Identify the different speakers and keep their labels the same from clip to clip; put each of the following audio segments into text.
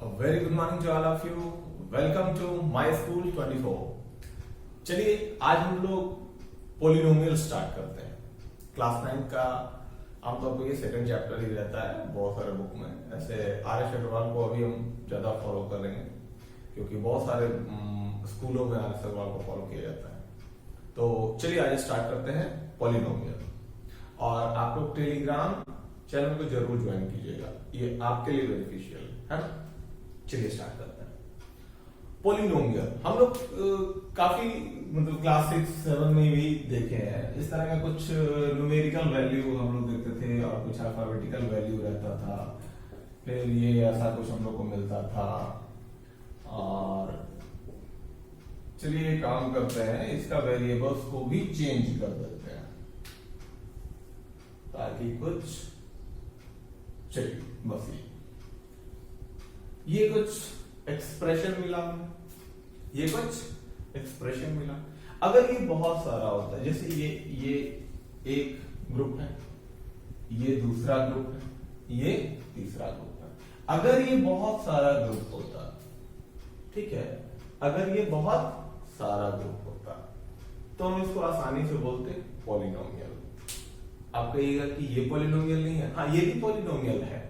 Speaker 1: A very good morning to all of you. Welcome to My School 24. चलिए आज हम लोग पोलिनोमियल स्टार्ट करते हैं। क्लास 9 का आमतौर पर ये सेकंड चैप्टर ही रहता है बहुत सारे बुक में। ऐसे आर.एस. अग्रवाल को अभी हम ज्यादा फॉलो करेंगे क्योंकि बहुत सारे स्कूलों में आर.एस. अग्रवाल को फॉलो किया जाता है। तो चलिए आज स्टार्ट करते हैं पोलिनोमियल। और आप लोग टेलीग्राम चैनल को जरूर ज्वाइन कीजिएगा, ये आपके लिए बेनिफिशियल है ना। चलिए स्टार्ट करते हैं। पोलिनोमियल हम लोग काफी मतलब क्लास 6-7 में भी देखे हैं। इस तरह का कुछ न्यूमेरिकल वैल्यू हम लोग देखते थे और कुछ अल्फाबेटिकल वैल्यू रहता था। फिर ये ऐसा कुछ हम लोग को मिलता था। और चलिए काम करते हैं, इसका वेरिएबल्स को भी चेंज कर देते हैं ताकि कुछ चलिए बस ये कुछ एक्सप्रेशन मिला, ये कुछ एक्सप्रेशन मिला। अगर ये बहुत सारा होता है, जैसे ये एक ग्रुप है, ये दूसरा ग्रुप है, ये तीसरा ग्रुप है। अगर ये बहुत सारा ग्रुप होता, ठीक है, अगर ये बहुत सारा ग्रुप होता तो हम इसको आसानी से बोलते पॉलिनोमियल। आप कहिएगा कि ये पॉलिनोमियल नहीं है। हाँ, ये भी पॉलिनोमियल है,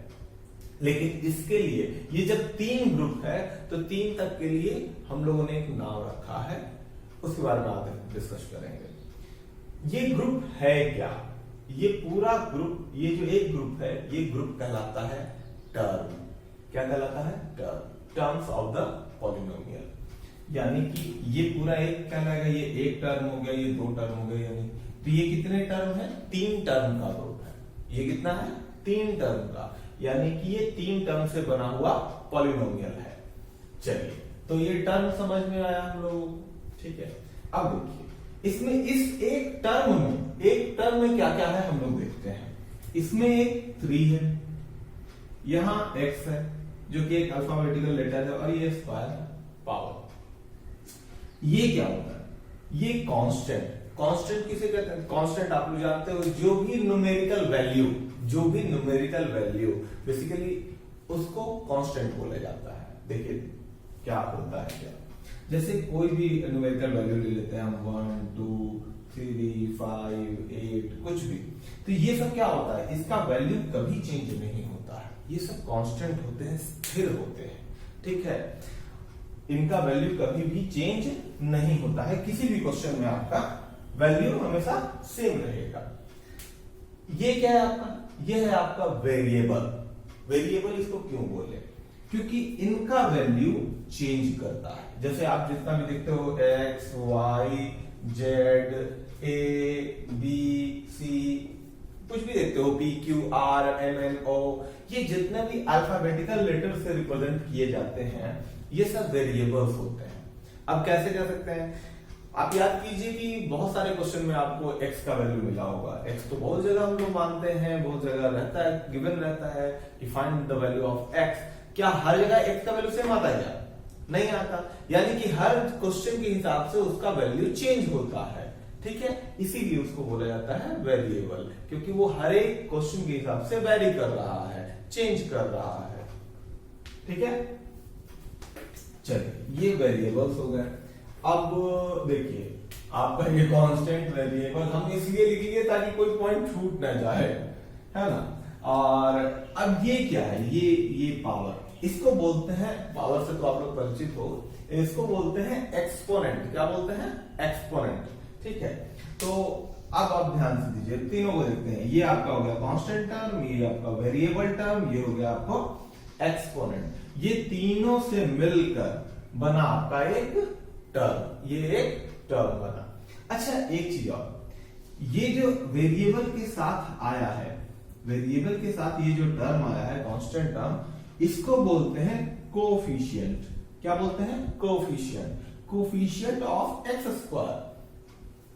Speaker 1: लेकिन इसके लिए ये जब 3 ग्रुप है तो 3 तक के लिए हम लोगों ने एक नाम रखा है, उसके बारे में आगे डिस्कस करेंगे। ये ग्रुप है क्या? ये पूरा ग्रुप, ये जो एक ग्रुप है, ये ग्रुप कहलाता है टर्म। क्या कहलाता है? Term. Terms of the polynomial. यानी कि ये पूरा एक कहलाएगा, ये एक टर्म हो गया, ये 2 टर्म हो गए। यानी तो ये कितने टर्म है? 3 टर्म का ग्रुप है। ये कितना है? 3 टर्म का, यानी कि ये 3 टर्म से बना हुआ पॉलिनोमियल है। चलिए, तो ये टर्म समझ में आया हम लोग, ठीक है। अब देखिए इसमें इस एक टर्म में क्या क्या है हम लोग देखते हैं। इसमें एक 3 है, यहां x है जो कि एक अल्फाबेटिकल लेटर है, और ये स्क्वायर है, पावर। ये क्या होता है? ये कांस्टेंट। कांस्टेंट किसे कहते हैं? कांस्टेंट आप लोग जानते हो, जो भी न्यूमेरिकल वैल्यू बेसिकली उसको कांस्टेंट बोला जाता है। देखिए क्या होता है, क्या जैसे कोई भी न्यूमेरिकल वैल्यू ले लेते हैं हम, 1 2 3 5 8 कुछ भी, तो ये सब क्या होता है? इसका वैल्यू कभी चेंज नहीं होता है। ये सब कांस्टेंट होते हैं, स्थिर होते हैं, ठीक है। इनका वैल्यू कभी भी चेंज नहीं होता है। किसी भी क्वेश्चन में आपका वैल्यू हमेशा सेम रहेगा। ये क्या है आपका? ये है आपका वेरिएबल। वेरिएबल इसको क्यों बोले? क्योंकि इनका वैल्यू चेंज करता है। जैसे आप जितना भी देखते हो x, y, z, a, b, c, कुछ भी देखते हो, p, q, r, m, n, o, ये जितने भी अल्फाबेटिकल लेटर से रिप्रेजेंट किए जाते हैं, ये सब वेरिएबल्स होते हैं। अब कैसे कर सकते हैं? आप याद कीजिए कि बहुत सारे क्वेश्चन में आपको x का वैल्यू मिला होगा। x तो बहुत जगह हम लोग मानते हैं, बहुत जगह रहता है, गिवन रहता है कि find the value of x। क्या हर जगह x का वैल्यू सेम आता है क्या? नहीं आता। यानी कि हर क्वेश्चन के हिसाब से उसका वैल्यू चेंज होता है, ठीक है। इसीलिए उसको बोला जाता है वेरिएबल, क्योंकि वो हर एक क्वेश्चन के हिसाब से वेरी कर रहा है, चेंज कर रहा है, ठीक है। चलिए, ये वेरिएबल्स हो गए। अब देखिए आपका ये कांस्टेंट वेरिएबल हम इसलिए लिखेंगे ताकि कोई पॉइंट छूट ना जाए, है ना। और अब ये क्या है? ये पावर, इसको बोलते हैं, पावर से तो आप लोग परिचित हो, इसको बोलते हैं एक्सपोनेंट। क्या बोलते हैं? एक्सपोनेंट, ठीक है। तो अब आप ध्यान से दीजिए, तीनों को देखते हैं। ये आपका हो गया कांस्टेंट टर्म, ये आपका वेरिएबल टर्म, ये हो गया आपको एक्सपोनेंट। ये तीनों से मिलकर बना आपका एक टर्म, ये एक टर्म बना। अच्छा, एक चीज और, ये जो वेरिएबल के साथ आया है, वेरिएबल के साथ ये जो टर्म आया है कांस्टेंट टर्म, इसको बोलते हैं कोफिशिएंट। क्या बोलते हैं? Coefficient. Coefficient of x square.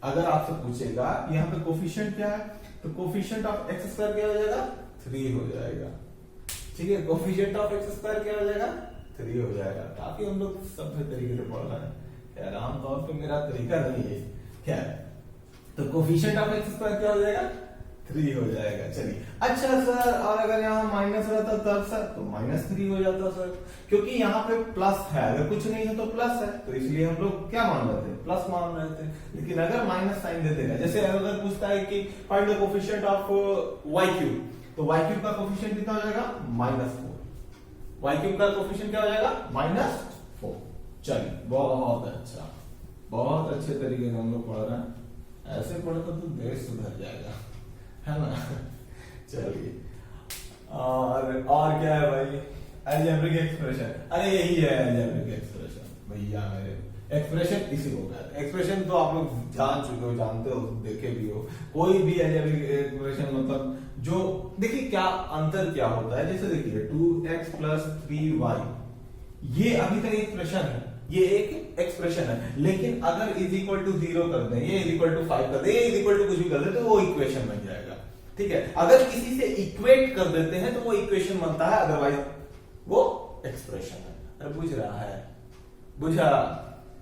Speaker 1: अगर आपसे पूछेगा यहां पे कोफिशिएंट क्या है, तो कोफिशिएंट ऑफ एक्स स्क्वायर क्या हो जाएगा? 3 हो जाएगा, ठीक है। कोफिशिएंट ऑफ एक्स स्क्वायर क्या हो जाएगा? 3 हो जाएगा। काफी हम लोग सभ्य तरीके से पढ़ रहे हैं, खैर आमतौर पर मेरा तरीका नहीं है। क्या है? तो कोफिशिएंट ऑफ एक्स स्क्वायर क्या हो जाएगा? 3 हो जाएगा। चलिए अच्छा सर, और अगर यहाँ माइनस रहता तब सर, तो -3 हो जाता सर, क्योंकि यहाँ पे प्लस है, अगर कुछ नहीं है तो प्लस है, तो इसलिए हम लोग क्या मान रहे थे, प्लस मान रहे थे। लेकिन अगर माइनस साइन दे देगा, जैसे अगर पूछता है कि find the coefficient of y cube, तो y क्यूब का कोफिशिएंट कितना हो जाएगा, -4। y क्यूब का कोफिशिएंट क्या हो जाएगा, -4। चलिए बहुत अच्छा, बहुत अच्छे तरीके से हम लोग पढ़ रहे हैं, ऐसे पढ़े तो देश सुधर जाएगा, है ना। चलिए और क्या है भाई, अलजेब्रिक एक्सप्रेशन, अरे यही है अलजेब्रिक एक्सप्रेशन भैया मेरे। एक्सप्रेशन इसी को कहते हैं, एक्सप्रेशन तो आप लोग जान चुके हो, जानते हो, देखे भी हो। कोई भी अलजेब्रिक एक्सप्रेशन मतलब जो, देखिए क्या अंतर क्या होता है, जैसे देखिए 2x + 3y, ये अभी तक एक्सप्रेशन है, ये एक एक्सप्रेशन है, लेकिन अगर = 0 कर दें, ये =5 कर दें, ये कुछ भी कर दें, तो वो इक्वेशन बन जाएगा। ठीक है, अगर किसी से इक्वेट कर देते हैं तो वो इक्वेशन बनता है, अदरवाइज वो एक्सप्रेशन है। अरे बुझ रहा है, बुझा?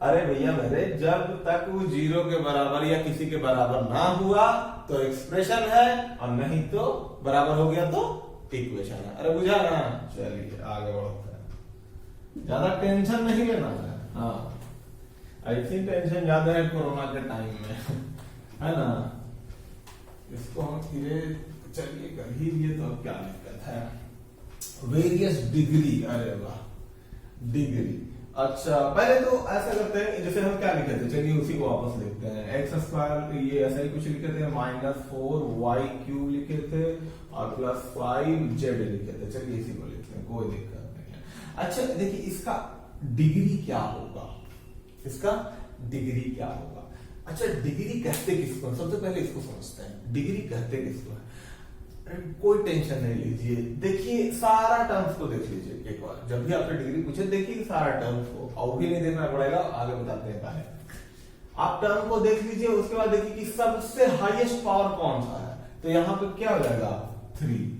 Speaker 1: अरे भैया मेरे, जब तक वो 0 के बराबर या किसी के बराबर ना हुआ तो एक्सप्रेशन है, और नहीं तो बराबर हो गया तो इक्वेशन है। अरे बुझा ना? चलिए आगे बढ़ते हैं, ज्यादा टेंशन नहीं लेना है। हाँ, आई थिंक टेंशन ज्यादा है कोरोना के टाइम में, है ना। इसको हम धीरे, चलिए कर ही लिए तो अब क्या दिक्कत है। वेरियस डिग्री, अरे वाह, डिग्री। अच्छा पहले तो ऐसा करते हैं, जैसे हम क्या लिखे थे, चलिए उसी को वापस लिखते हैं। x², ये ऐसा ही कुछ लिखे थे, -4y³ लिखे थे, और +5z लिखे थे। चलिए इसी को लिखते हैं, कोई दिक्कत नहीं है। अच्छा देखिए, इसका डिग्री क्या होगा, इसका डिग्री क्या होगा। अच्छा डिग्री कहते किसको, सबसे पहले इसको समझते हैं, डिग्री कहते किसको है। कोई टेंशन नहीं लीजिए, देखिए सारा टर्म्स को देख लीजिए एक बार, जब भी आपसे डिग्री पूछे देखिए सारा टर्म्स को, और भी नहीं देखना पड़ेगा, आगे बताते हैं पहले आप टर्म को देख लीजिए। उसके बाद देखिए कि सबसे हाईएस्ट पावर कौन सा है, तो यहाँ पे क्या हो जाएगा 3,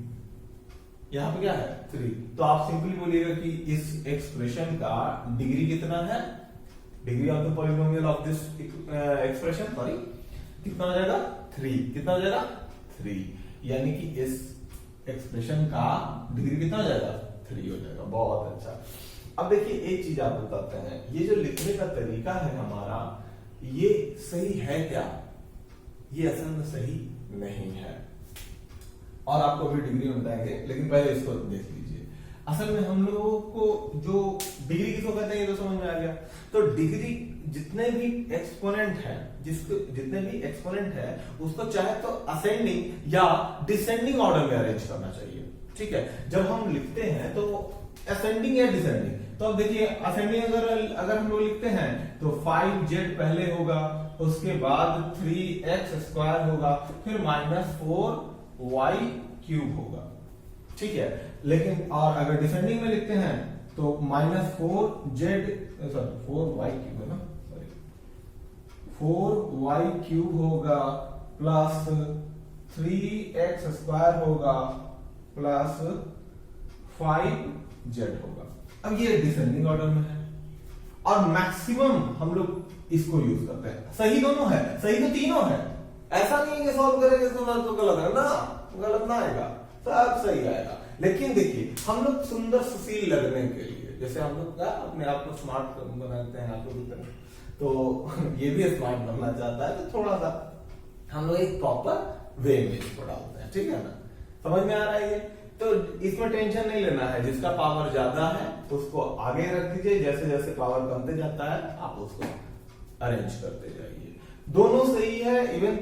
Speaker 1: यहाँ पे क्या है 3। तो आप सिंपली बोलिएगा कि इस एक्सप्रेशन का डिग्री कितना है, degree of the polynomial of this expression, sorry, कितना हो जाएगा 3, कितना हो जाएगा 3, यानी कि इस एक्सप्रेशन का डिग्री कितना हो जाएगा 3 हो जाएगा। बहुत अच्छा। अब देखिए एक चीज आप बताते हैं, ये जो लिखने का तरीका है हमारा, ये सही है क्या, ये असल में सही नहीं है, और आपको अभी डिग्री में बताएंगे, लेकिन पहले इसको देख लीजिए। असल में हम लोगों को जो डिग्री किसको कहते हैं ये तो समझ में आ गया। तो डिग्री जितने भी एक्सपोनेंट है, जितने भी एक्सपोनेंट है उसको चाहे तो असेंडिंग या डिसेंडिंग ऑर्डर में अरेंज करना चाहिए। ठीक है, जब हम लिखते हैं तो असेंडिंग या डिसेंडिंग, तो अब देखिए असेंडिंग अगर हम लोग लिखते हैं तो 5z पहले होगा, उसके बाद 3x² होगा, फिर -4y³ होगा। ठीक है, लेकिन और अगर डिसेंडिंग में लिखते हैं तो -4y³ है ना, सॉरी 4y³ होगा, प्लस 3x² होगा, प्लस 5z होगा। अब ये डिसेंडिंग ऑर्डर में है, और मैक्सिमम हम लोग इसको यूज करते हैं। सही दोनों है, सही तो तीनों है, ऐसा नहीं है कि सॉल्व करेंगे तो गलत है ना, गलत ना आएगा, सब सही आएगा। लेकिन देखिए हम लोग सुंदर सुशील लगने के लिए, जैसे हम लोग क्या अपने आप को स्मार्ट बनाते हैं आप लोग, तो ये भी स्मार्ट बनना चाहता है, तो थोड़ा सा हम लोग एक प्रॉपर वे में इसको डालते हैं। ठीक है ना, समझ में आ रहा है ये। तो इसमें टेंशन नहीं लेना है, जिसका पावर ज्यादा है उसको आगे रख दीजिए, जैसे जैसे पावर कमते जाता है आप उसको अरेंज करते जाइए। दोनों सही है, इवन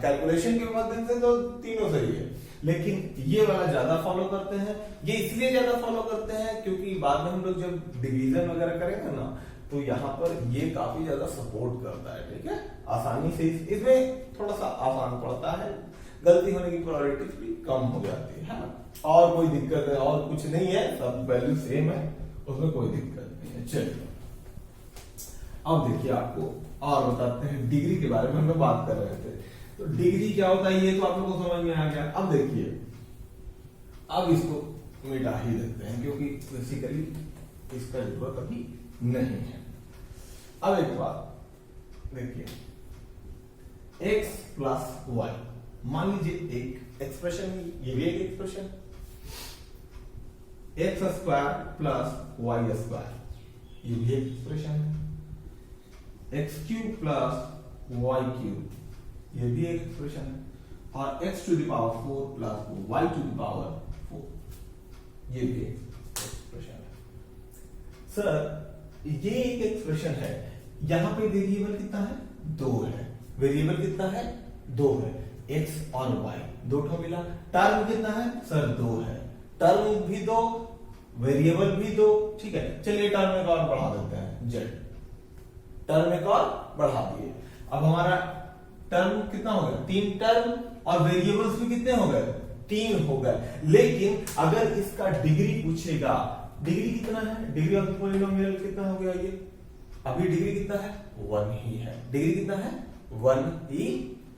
Speaker 1: कैलकुलेशन के माध्यम से तो तीनों सही है, लेकिन ये वाला ज्यादा फॉलो करते हैं। ये इसलिए ज्यादा फॉलो करते हैं क्योंकि बाद में हम लोग जब डिवीजन वगैरह करेंगे ना, तो यहाँ पर ये काफी ज्यादा सपोर्ट करता है। ठीक है, आसानी से इसमें थोड़ा सा आसान पड़ता है, गलती होने की प्रोबेबिलिटी भी कम हो जाती है ना, और कोई दिक्कत है और कुछ नहीं है, सब वैल्यू सेम है, उसमें कोई दिक्कत नहीं है। चलिए अब देखिए आपको और बताते हैं, डिग्री के बारे में हम लोग बात कर रहे थे, तो डिग्री क्या होता है ये तो आप लोगों को समझ में आ गया। अब देखिए, अब इसको मिटा ही देते हैं क्योंकि बेसिकली इसका जरूरत अभी नहीं है। अब एक बात देखिए, x + y, मान लीजिए एक एक्सप्रेशन, ये भी एक expression, x square plus y square, ये भी एक एक्सप्रेशन है, x cube plus y cube, ये भी एक एक्सप्रेशन है, और x to the power 4 plus y to the power 4, ये भी एक्सप्रेशन है। सर ये एक एक्सप्रेशन है, यहां पे वेरिएबल कितना है? 2 है। वेरिएबल कितना है? 2 है, x और y दो ठो मिला। टर्म कितना है? सर 2 है, टर्म भी 2, वेरिएबल भी 2, ठीक है। चलिए टर्म एक और बढ़ा देते हैं, z, टर्म एक और बढ़ा दिए। अब हमारा टर्म कितना हो गया? 3 टर्म, और वेरिएबल्स भी कितने हो गए? 3 हो गए। लेकिन अगर इसका डिग्री पूछेगा, डिग्री कितना है? डिग्री ऑफ पॉलिनोमियल कितना हो गया? ये अभी डिग्री कितना है? 1 ही है। डिग्री कितना है? 1 ही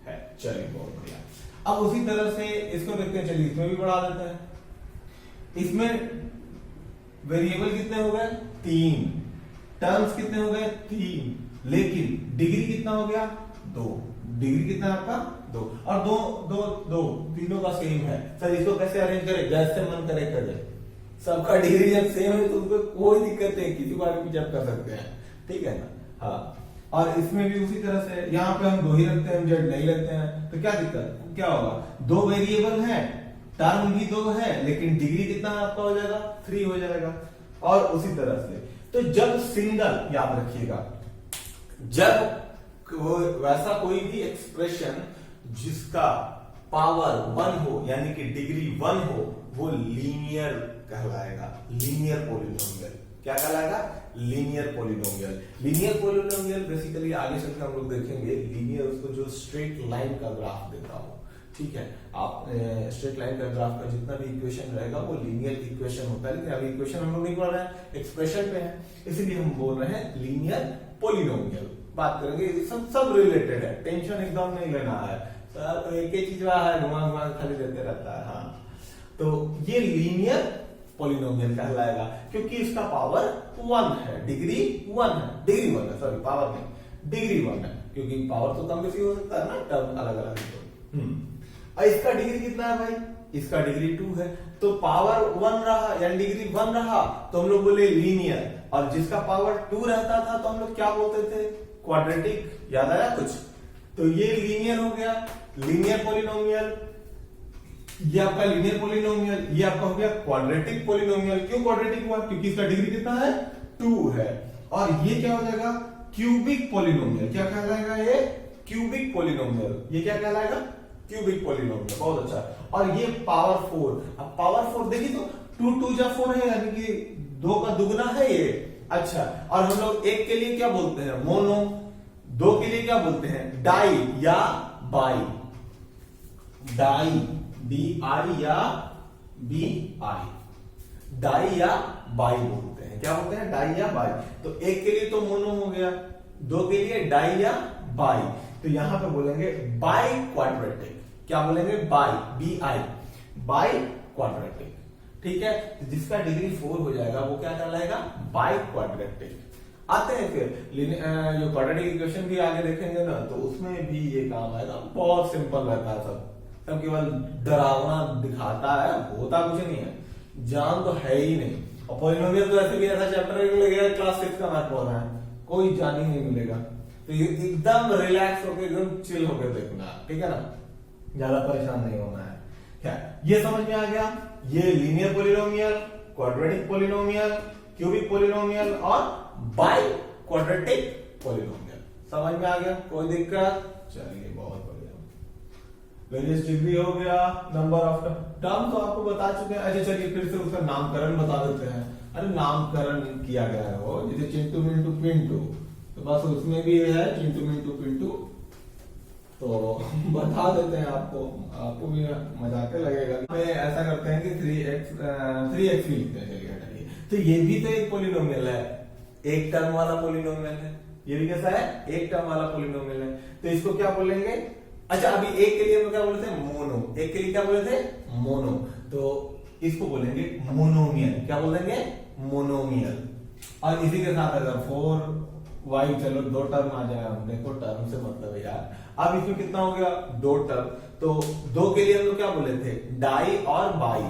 Speaker 1: है। चलिए बहुत बढ़िया। अब उसी तरह से इसको देखते हैं, चलिए इसमें भी बढ़ा देते हैं। इसमें वेरिएबल कितने हो गए? 3, टर्म्स कितने हो गए? 3, लेकिन डिग्री कितना हो गया? 2। डिग्री कितना है आपका? 2, और दो तीनों का सेम है। सर इसको कैसे अरेंज करें? जैसे मन करे करें, सबका डिग्री जब सेम है तो उसको कोई दिक्कत नहीं, किसी को आगे जब कर सकते हैं, ठीक है ना? हाँ, और इसमें भी उसी तरह से, यहाँ पे हम 2 ही रखते हैं, जेड नहीं रखते हैं, तो क्या दिक्कत, क्या होगा? 2 वेरिएबल है, टर्म भी 2 है, लेकिन डिग्री कितना आपका हो जाएगा? 3 हो जाएगा। और उसी तरह से तो जब सिंगल, याद रखिएगा, जब वैसा कोई भी एक्सप्रेशन जिसका पावर 1 हो, यानी कि डिग्री 1 हो, वो लीनियर कहलाएगा। लीनियर पॉलिनोमियल क्या कहलाएगा? Linear polynomial. Linear polynomial basically आगे चलकर हम लोग देखेंगे, लीनियर उसको जो स्ट्रेट लाइन का ग्राफ देता हो, ठीक है। आप स्ट्रेट लाइन का ग्राफ का जितना भी इक्वेशन रहेगा वो लीनियर इक्वेशन होता है, लेकिन अभी इक्वेशन हम लोग नहीं पढ़ रहे हैं, एक्सप्रेशन पे है, इसीलिए हम बोल रहे हैं लीनियर पॉलिनोमियल। बात करेंगे, सब रिलेटेड है, टेंशन एकदम नहीं लेना है। तो एक ही चीज है, घुमा घुमा खाली देते रहता है। हाँ, तो ये लीनियर पॉलिनोमियल कहलाएगा, क्योंकि इसका पावर 1 है, डिग्री 1 है, डिग्री 1 है, सॉरी पावर नहीं, डिग्री 1 है, क्योंकि पावर तो कम बेसी हो सकता है ना, टर्म अलग अलग है। और इसका डिग्री कितना है भाई? इसका डिग्री 2 है, तो पावर 1 रहा या डिग्री 1 रहा तो हम लोग बोले लीनियर, और जिसका पावर 2 रहता था तो हम लोग क्या बोलते थे? क्वाड्रेटिक। याद आया कुछ? तो ये लीनियर हो गया, लीनियर पॉलिनोमियल, ये आपका लीनियर पॉलिनोमियल, ये आपका हो गया क्वाड्रेटिक पॉलिनोमियल। क्यों क्वाड्रेटिक हुआ? क्योंकि इसका डिग्री कितना है? 2 है। और ये क्या हो जाएगा? Cubic polynomial. क्या कहलाएगा ये? Cubic polynomial. ये क्या कहलाएगा? Cubic polynomial. बहुत अच्छा। और ये पावर 4। अब पावर 4 देखिए तो 2 2 जा 4 है, यानी कि 2 का दुगना है ये। अच्छा, और हम लोग एक के लिए क्या बोलते हैं? मोनो। 2 के लिए क्या बोलते हैं? डाई या बाई। डाई, DI या BI, डाई या बाई बोलते हैं। क्या बोलते हैं? डाई या बाई। तो एक के लिए तो मोनो हो गया, 2 के लिए डाई या बाई। तो यहां पे बोलेंगे बाई क्वाड्रेटिक। क्या बोलेंगे? By, BI, by quadratic. ठीक है, तो जिसका डिग्री 4 हो जाएगा वो क्या कहलाएगा? By quadratic. आते हैं फिर जो क्वाड्रेटिक इक्वेशन भी आगे देखेंगे ना, तो उसमें भी ये काम आएगा। बहुत सिंपल रहता है, सब केवल डरावना दिखाता है, होता कुछ नहीं है, जान तो है ही नहीं। और पॉलिनोमियल तो ऐसे भी ऐसा चैप्टर लगेगा क्लास 6 का मैथ पढ़ रहा है, कोई जान ही नहीं मिलेगा। तो ये एकदम रिलैक्स होकर, एकदम चिल होकर देखना, ठीक है ना, ज्यादा परेशान नहीं होना है। क्या ये समझ में आ गया? ये linear polynomial, quadratic polynomial, cubic polynomial और बाई क्वाड्रेटिक पॉलिनोमियल समझ में आ गया? कोई दिक्कत? चलिए बहुत बढ़िया। वेरियस डिग्री हो गया, नंबर ऑफ टर्म तो आपको बता चुके हैं। अच्छा चलिए फिर से उसका नामकरण बता देते हैं। अरे नामकरण किया गया है वो, जैसे चिंटू मिंटू पिंटू, तो बस उसमें भी है चिंटू मिंटू पिंटू, तो बता देते हैं आपको भी मजाक लगेगा। ऐसा करते हैं कि 3x भी लिखते हैं। चलिए, तो ये भी तो एक पॉलिनोमियल है, एक टर्म वाला पॉलिनोमियल है। ये भी कैसा है? एक टर्म वाला पॉलिनोमियल है। तो इसको क्या बोलेंगे? अच्छा अभी एक के लिए हम क्या बोले थे? मोनो। एक के लिए क्या बोले थे? मोनो। तो इसको बोलेंगे मोनोमियल। क्या बोलेंगे? मोनोमियल। और इसी के साथ अगर 4 वाई, चलो दो टर्म आ जाएगा, हमने को टर्म से मतलब है यार। अब इसमें कितना हो गया, दो टर्म, तो दो के लिए हम लोग क्या बोले थे, डाई और बाई,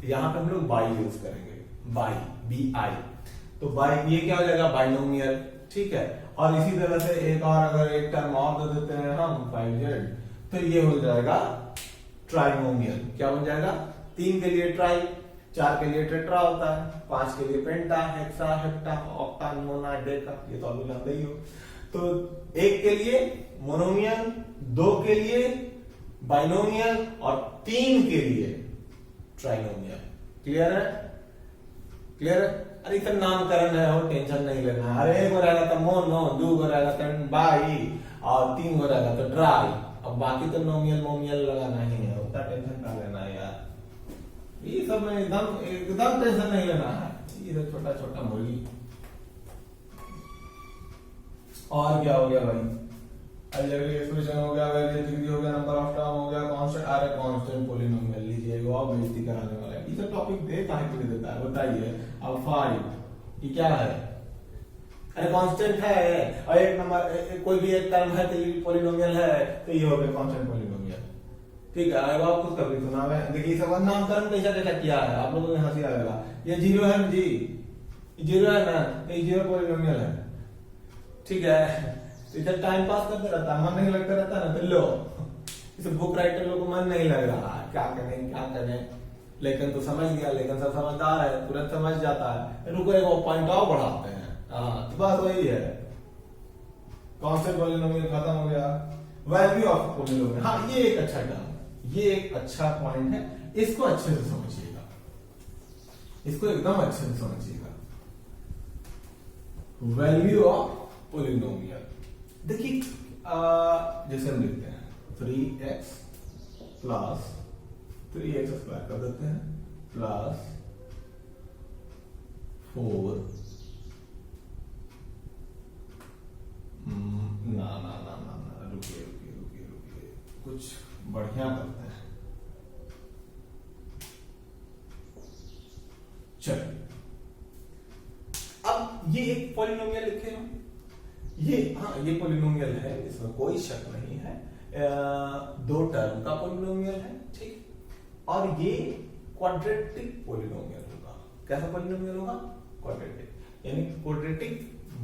Speaker 1: यहाँ पे हम लोग बाई यूज करेंगे, बाई, बी आई, तो बाई ये क्या हो जाएगा, बाइनोमियल, ठीक है। और इसी तरह से एक और अगर एक टर्म और दे देते हैं हम 5z, तो ये हो जाएगा ट्राइनोमियल। क्या बन जाएगा, 3 के लिए ट्राई, 4 के लिए टेट्रा होता है, 5 के लिए पेंटा, हेक्सा, हेप्टा, ऑक्टा, नोना, डेका, ये तो अभी जानते ही हो। तो 1 के लिए मोनोमियल, 2 के लिए बाइनोमियल और 3 के लिए ट्राइनोमियल। क्लियर है, क्लियर है। अरे इतना नामकरण है, हो टेंशन नहीं लेना। अरे एक हो रहेगा तो मोनो, 2 हो रहेगा तो बाई और 3 हो रहेगा तो ट्राई, अब बाकी तो नोमियल मोमियल लगाना ही है, उतना टेंशन ना लेना है यार, ये सब में एकदम टेंशन नहीं लेना है, ये सब छोटा छोटा मुर्गी। और क्या हो गया भाई, अलजेब्रिक एक्सप्रेशन हो गया, वेरिएबल डिग्री हो गया, नंबर ऑफ टर्म हो गया, कांस्टेंट आ रहा है, कांस्टेंट पॉलिनोमियल लीजिए, वो आप बेइज्जती कराने वाला है। ये सब टॉपिक दे काहे के लिए देता है बताइए। अब 5 ये क्या है, अरे कांस्टेंट है, और एक नंबर कोई भी एक टर्म है तो ये पॉलिनोमियल है, तो ये हो गया कांस्टेंट पॉलिनोमियल, ठीक है। अब आप खुद कभी सुना है, देखिए सब नामकरण कैसा कैसा किया है, आप लोगों को हंसी आएगा। ये 0 है ना जी, 0 है ना, ये 0 पॉलिनोमियल है, ठीक है। इधर टाइम पास करते रहता है, मन नहीं लगता रहता ना, तो लो इसे बुक राइटर लोग को मन नहीं लग रहा, क्या करें क्या करें, लेकिन तो समझ गया, लेकिन सब समझदार है, तुरंत समझ जाता है। रुको एक पॉइंट और बढ़ाते हैं, हाँ तो बात वही है, कांस्टेंट पॉलिनोमियल खत्म हो गया, वैल्यू ऑफ पॉलिनोमियल, हाँ ये एक अच्छा टर्म, ये एक अच्छा पॉइंट है, इसको अच्छे से समझिएगा, इसको एकदम अच्छे से समझिएगा। वैल्यू ऑफ पॉलिनोमियल, देखिए जैसे हम लिखते हैं 3x प्लस 3x स्क्वायर कर देते हैं प्लस 4 ना ना ना ना ना रुकिए रुकिए रुकिए रुकिए, कुछ बढ़िया करते हैं। चलिए अब ये एक पॉलिनोमियल लिखे हम, ये हाँ ये पॉलिनोमियल है, इसमें कोई शक नहीं है, 2 टर्म का पॉलिनोमियल है, ठीक। और ये क्वाड्रेटिक पॉलिनोमियल होगा। कैसा पॉलिनोमियल होगा, क्वाड्रेटिक, यानी क्वाड्रेटिक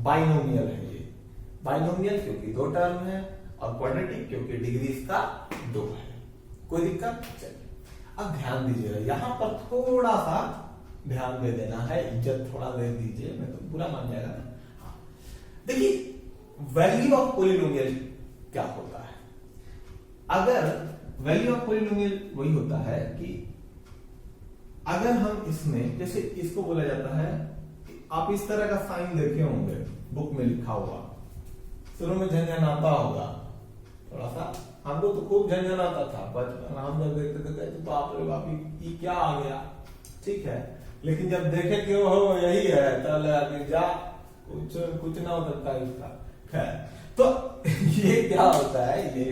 Speaker 1: बाइनोमियल है ये। बाइनोमियल क्योंकि 2 टर्म है, और क्वाड्रेटिक क्योंकि डिग्री इसका 2 है। कोई दिक्कत, चलिए अब ध्यान दीजिएगा, यहां पर थोड़ा सा ध्यान दे देना है, इज्जत थोड़ा दे दीजिए, मैं तो बुरा मान जाएगा ना। हाँ देखिए वैल्यू ऑफ पॉलिनोमियल क्या होता है, अगर वैल्यू ऑफ पॉलिनोमियल वही होता है कि अगर हम इसमें, जैसे इसको बोला जाता है, आप इस तरह का साइन देखे होंगे बुक में लिखा हुआ, शुरू में झंझनाता होगा थोड़ा सा, हमको तो खूब झंझनाता था बचपन, हम जब देखते थे बाप रे बाप ये क्या आ गया, ठीक है। लेकिन जब देखे कि वो यही है तब लगा कि जा कुछ ना हो सकता इसका, खैर। तो ये क्या होता है, ये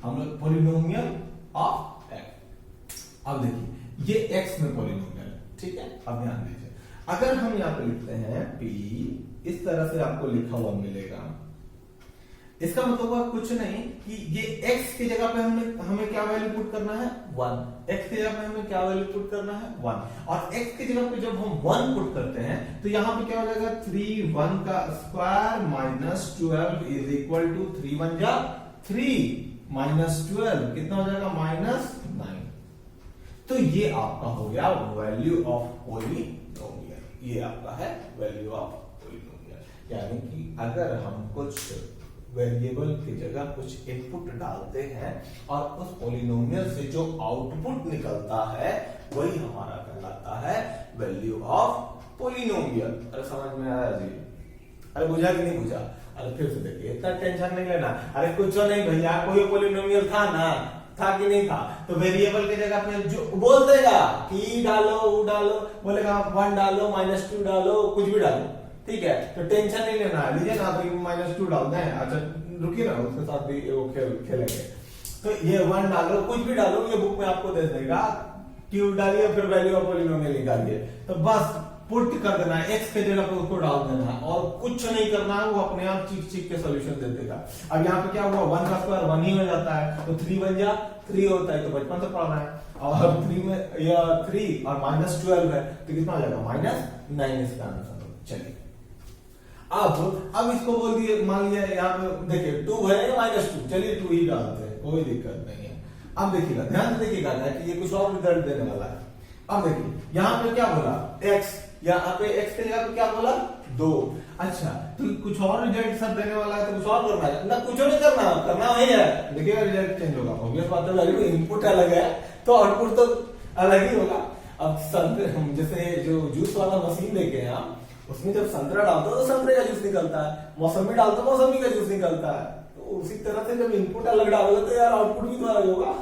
Speaker 1: हम लोग पॉलिनोमियल ऑफ एक्स। अब देखिए ये एक्स में पॉलिनोमियल है, ठीक है। अब ध्यान दीजिए, अगर हम यहाँ पे लिखते हैं p, इस तरह से आपको लिखा हुआ मिलेगा, इसका मतलब हुआ कुछ नहीं कि ये x की जगह पे हमें क्या वैल्यू पुट करना है, 1। x की जगह पे हमें क्या वैल्यू पुट करना है, 1। और x की जगह पे जब हम 1 पुट करते हैं तो यहाँ पे क्या हो जाएगा, 3 1 का square minus 12 is equal to 3 1 जा 3 माइनस 12 कितना हो जाएगा, -9। तो ये आपका हो गया वैल्यू ऑफ पॉलिनोमियल, ये आपका है वैल्यू ऑफ पॉलिनोमियल। यानी कि अगर हम कुछ वेरिएबल की जगह कुछ इनपुट डालते हैं और उस पॉलिनोमियल से जो आउटपुट निकलता है वही हमारा कहलाता है वैल्यू ऑफ पॉलिनोमियल। अरे समझ में आया जी, अरे बुझा कि नहीं बुझा, अरे फिर से देखिए, इतना टेंशन नहीं लेना। अरे कुछ नहीं भैया, कोई पॉलिनोमियल था ना, था कि नहीं था, तो वेरिएबल की जगह पे जो बोल देगा कि डालो वो डालो, बोलेगा 1 डालो -2 डालो, कुछ भी डालो, ठीक है। तो टेंशन नहीं लेना है, लीजिए ना, तो -2 डालते हैं, अच्छा रुकिए ना, उसके साथ भी वो खेलेंगे। तो ये 1 डालो, कुछ भी डालो, ये बुक में आपको दे देगा, क्यू डालिए फिर वैल्यू ऑफ पॉलिनोमियल निकालिए, तो बस पुट कर देना है, एक्स के जगह पे उसको डाल देना है और कुछ नहीं करना है, वो अपने आप चीख चीख के सोल्यूशन दे देगा। अब यहाँ पे क्या हुआ, 1 का स्क्वायर 1 ही हो जाता है, तो 3 बन जा 3 होता है, तो बचपन से पढ़ना है। और 3 में या 3 और -12 है तो कितना हो जाएगा, -9 इसका आंसर। चलिए अब इसको बोल दिए, मान लिया यहाँ पे देखिए 2 है या -2, चलिए 2 ही डालते हैं, कोई दिक्कत नहीं है। अब देखिएगा, ध्यान से देखिएगा कि ये कुछ और रिजल्ट देने वाला है। अब देखिए यहाँ पे क्या बोला, x, यहाँ पे x के जगह पे क्या बोला 2। अच्छा, तो कुछ और रिजल्ट सब देने वाला है, तो कुछ और करना है ना, कुछ नहीं करना वही है। देखिएगा रिजल्ट चेंज होगा, ऑब्वियस बात है, इनपुट अलग है तो आउटपुट तो अलग ही होगा। अब संतरे, जैसे जो जूस वाला मशीन देखे हैं आप, उसमें जब संतरा डालते हो तो संतरे का जूस निकलता है, मौसमी डालते हो मौसमी का जूस निकलता है। तो उसी तरह से जब इनपुट अलग डालोगे तो यार आउटपुट भी तो अलग होगा।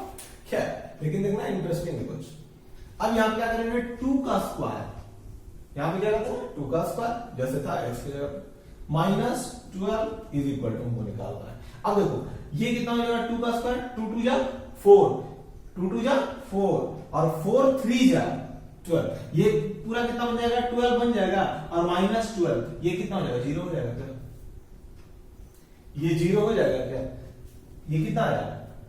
Speaker 1: क्या, लेकिन देखना इंटरेस्टिंग है कुछ। अब यहाँ पे क्या करेंगे, 2 का स्क्वायर, यहाँ पे क्या करते हैं 2 का स्क्वायर जैसे था x की जगह पे, -12 इज इक्वल टू हमको निकालना है। अब देखो ये कितना हो जाएगा, 2 का स्क्वायर, 2 2 जा 4, 2 2 जा 4 और 4 3 जा 12, ये पूरा कितना बन जाएगा 12 बन जाएगा, और -12 ये कितना हो जाएगा 0 हो जाएगा क्या, ये 0 हो जाएगा क्या, ये कितना आया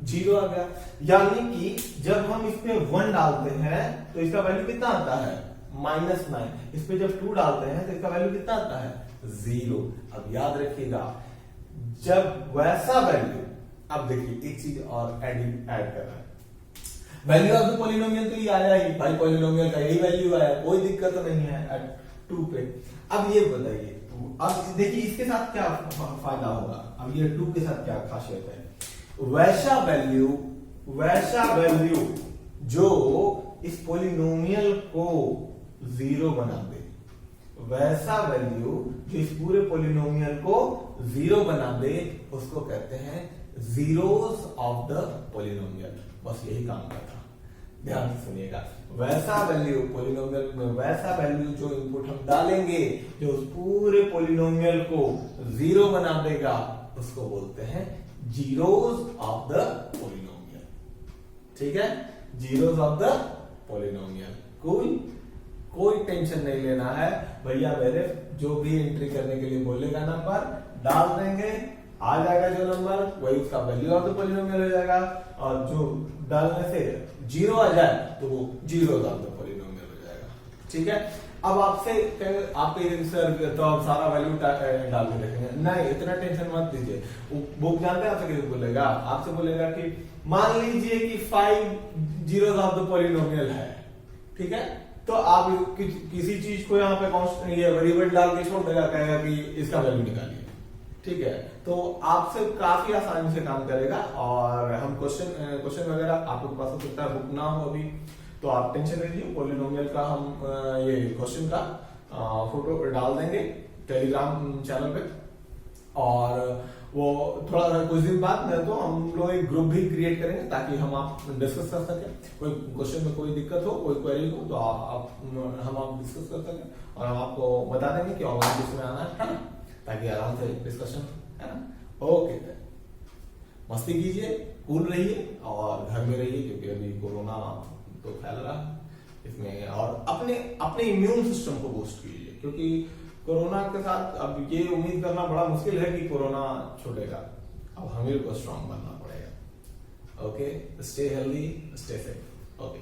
Speaker 1: 0 आ गया। यानी कि जब हम इसमें 1 डालते हैं तो इसका वैल्यू कितना आता है -9, इस पे जब 2 डालते हैं तो इसका वैल्यू कितना आता है 0। अब याद रखिएगा जब वैसा वैल्यू, अब देखिए एक चीज और ऐड कर रहा है, वैल्यू ऑफ द पॉलिनोमियल तो ये आया ही भाई, पॉलिनोमियल का यही वैल्यू आया, कोई दिक्कत तो नहीं है एट 2 पे। अब ये बताइए, अब देखिए इसके साथ क्या फायदा होगा, अब ये 2 के साथ क्या खासियत है, वैसा वैल्यू जो इस पॉलिनोमियल को 0 बना दे, वैसा वैल्यू जो इस पूरे पॉलिनोमियल को 0 बना दे, उसको कहते हैं जीरोस ऑफ द पॉलिनोमियल। बस यही काम करता, ध्यान से सुनिएगा, वैसा वैल्यू पॉलिनोमियल में, वैसा वैल्यू जो इनपुट हम डालेंगे जो उस पूरे पॉलिनोमियल को 0 बना देगा, उसको बोलते हैं जीरोस ऑफ द पॉलिनोमियल। ठीक है, जीरोस ऑफ द पॉलिनोमियल। कोई टेंशन नहीं लेना है भैया, मेरे जो भी एंट्री करने के लिए बोलेगा नंबर डाल देंगे, आ जाएगा जो नंबर वही उसका वैल्यू ऑफ द पॉलिनोमियल हो जाएगा, और जो डालने से 0 आ जाए तो वो जीरोस ऑफ द पॉलिनोमियल हो जाएगा। ठीक है, अब आपसे आपके सर तो आप सारा वैल्यू डाल के रखेंगे, नहीं इतना टेंशन मत लीजिए। बुक जानते हैं आपसे कैसे बोलेगा, आपसे बोलेगा कि मान लीजिए कि 5 जीरोस ऑफ द पॉलिनोमियल है, ठीक है, तो आप किसी चीज को यहाँ पे कांस्टेंट या वेरिएबल डाल के छोड़ देगा, कहेगा कि इसका वैल्यू निकालिए। ठीक है, तो आपसे काफी आसानी से काम करेगा। और हम क्वेश्चन वगैरह आपके पास हो सकता है बुक ना हो अभी, तो आप टेंशन लीजिए, पॉलिनोमियल का हम ये क्वेश्चन का फोटो डाल देंगे टेलीग्राम चैनल पे, और वो थोड़ा सा कुछ दिन बाद में तो हम लोग एक ग्रुप भी क्रिएट करेंगे ताकि हम आप डिस्कस कर सकें, कोई क्वेश्चन में कोई दिक्कत हो, कोई क्वेरी हो तो हम आप डिस्कस कर सकें, और हम आपको बता देंगे कि ऑनलाइन किसमें आना है ना, ताकि आराम से डिस्कशन है ना। ओके, मस्ती कीजिए, कूल रहिए और घर में रहिए, क्योंकि अभी कोरोना तो फैल रहा है इसमें, और अपने इम्यून सिस्टम को बूस्ट कीजिए, क्योंकि कोरोना के साथ अब ये उम्मीद करना बड़ा मुश्किल है कि कोरोना छूटेगा, अब हमें को स्ट्रांग बनना पड़ेगा। Okay, stay healthy, stay safe. Okay.